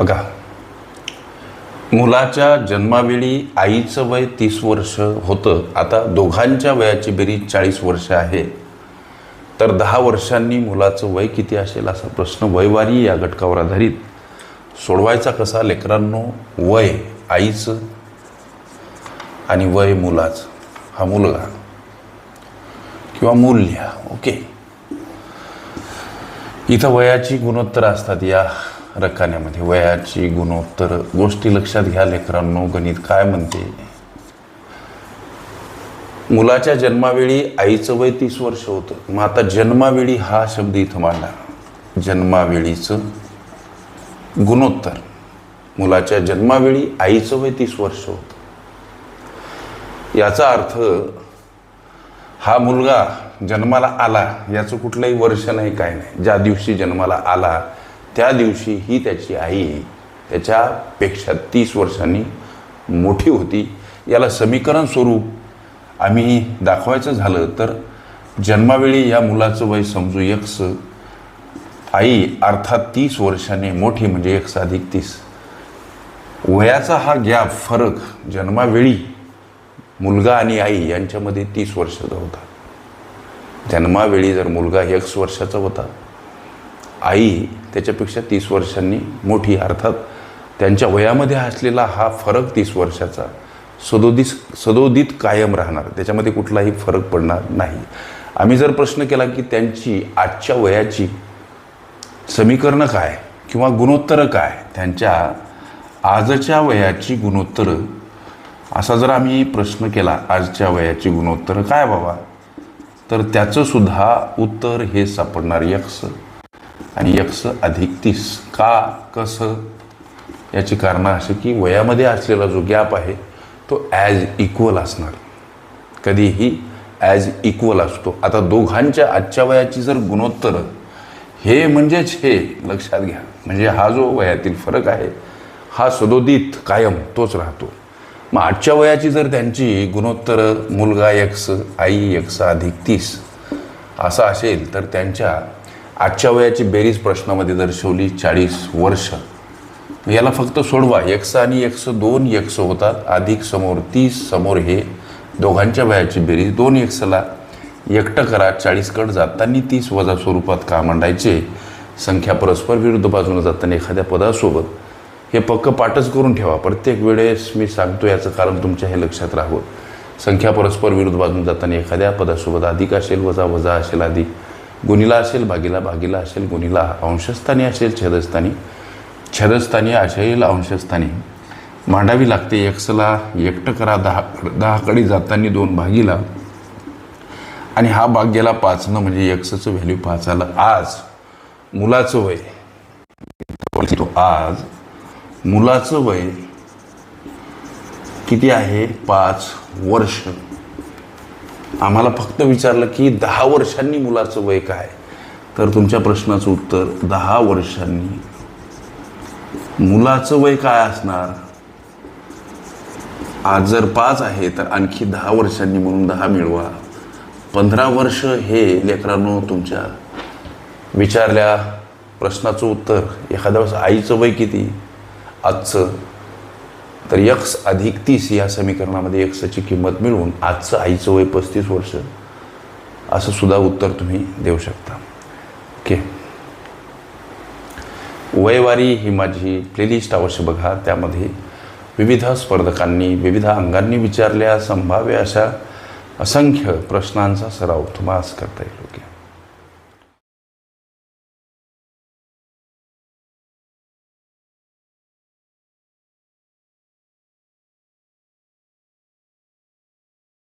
बघा, मुलाच्या जन्मावेळी आईचं वय 30 वर्ष होतं. आता दोघांच्या वयाची बेरीज 40 वर्ष आहे, तर 10 वर्षांनी मुलाचं वय किती असेल असा प्रश्न वयवारी या घटकावर आधारित सोडवायचा कसा लेकरांनो. वय आईचं आणि वय मुलाचं, हा मुलगा किंवा मूल्य. ओके, इथं वयाची गुणोत्तर असतात या रकान्यामध्ये. वयाची गुणोत्तर गोष्टी लक्षात घ्या लेकरांनो. गणित काय म्हणते, मुलाच्या जन्मावेळी आईचं वय 30 वर्ष होतं. मग आता जन्मावेळी हा शब्द इथं मांडा. जन्मावेळीचं गुणोत्तर, मुलाच्या जन्मावेळी आईचं वय 30 वर्ष होतं. याचा अर्थ हा मुलगा जन्माला आला याचं कुठलंही वर्ष नाही, काय नाही. ज्या दिवशी जन्माला आला त्या दिवशी ही त्याची आई त्याच्यापेक्षा 30 वर्षांनी मोठी होती. याला समीकरण स्वरूप आम्ही दाखवायचं झालं तर जन्मावेळी या मुलाचं वय समजू x, आई अर्थात 30 वर्षांनी मोठी म्हणजे x अधिक 30. वयाचा हा गॅप, फरक जन्मावेळी मुलगा आणि आई यांच्यामध्ये 30 वर्षाचा होता. जन्मावेळी जर मुलगा x वर्षाचा होता, आई त्याच्यापेक्षा 30 वर्षांनी मोठी, अर्थात त्यांच्या वयामध्ये असलेला हा फरक 30 वर्षाचा सदोदित कायम राहणार, त्याच्यामध्ये कुठलाही फरक पडणार नाही. आम्ही जर प्रश्न केला की त्यांची आजच्या वयाची समीकरणं काय किंवा गुणोत्तरं काय, त्यांच्या आजच्या वयाची गुणोत्तरं, असा जर आम्ही प्रश्न केला आजच्या वयाची गुणोत्तरं काय बाबा, तर त्याचं सुद्धा उत्तर हे सापडणार x आणि x अधिक 30. का, कसं, याची कारणं अशी की वयामध्ये असलेला जो गॅप आहे तो ॲज इक्वल असणार, कधीही ॲज इक्वल असतो. आता दोघांच्या आजच्या वयाची जर गुणोत्तर हे म्हणजेच हे लक्षात घ्या, म्हणजे हा जो वयातील फरक आहे हा सदोदित कायम तोच राहतो. मग आजच्या वयाची जर त्यांची गुणोत्तर मुलगा x, आई x अधिक 30 असं असेल तर त्यांच्या आजच्या वयाची बेरीज प्रश्नामध्ये दर्शवली 40 वर्ष. याला फक्त सोडवा, x आणि x 2 x होतात, अधिक समोर 30, समोर हे दोघांच्या वयाची बेरीज. 2 xला एकटं करा, 40 कडे जाताना 30 वजा स्वरूपात का मांडायचे. संख्या परस्पर विरुद्ध बाजूने जाताना एखाद्या पदासोबत हे पक्क पाठच करून ठेवा. प्रत्येक वेळेस मी सांगतो याचं कारण तुमच्या हे लक्षात राहावं. संख्या परस्पर विरुद्ध बाजूने जाताना एखाद्या पदासोबत अधिक असेल, वजा वजा असेल, अधिक गुणिला असेल, भागीला भागीला असेल, गुणिला अंशस्थानी असेल, छेदस्थानी असेल, अंशस्थानी मांडावी लागते. एक्सला एकटं करा, 10 कडे जाताना 2 भागीला, आणि हा भाग गेला 5 म्हणजे एक्सचं व्हॅल्यू 5 आलं. आज मुलाचं वय, आज मुलाचं वय किती आहे, 5 वर्ष. आम्हाला फक्त विचारलं की 10 वर्षांनी मुलाचं वय काय, तर तुमच्या प्रश्नाचं उत्तर 10 वर्षांनी मुलाचं वय काय असणार. आज जर 5 आहे तर आणखी 10 वर्षांनी म्हणून 10 मिळवा. 15 वर्ष हे लेकरांनो तुमच्या विचारल्या प्रश्नाचं उत्तर. एखाद्या वेळेस आईचं वय किती आजचं, तर x अधिक 30 या समीकरणामध्ये xची किंमत मिळवून आजचं आईचं वय 35 वर्ष असं सुद्धा उत्तर तुम्ही देऊ शकता. ओके, वयवारी ही माझी प्लेलिस्ट अवश्य बघा. त्यामध्ये विविध स्पर्धकांनी विविध अंगांनी विचारल्या संभाव्य अशा असंख्य प्रश्नांचा सराव तुम्हाला करता येईल. ओके.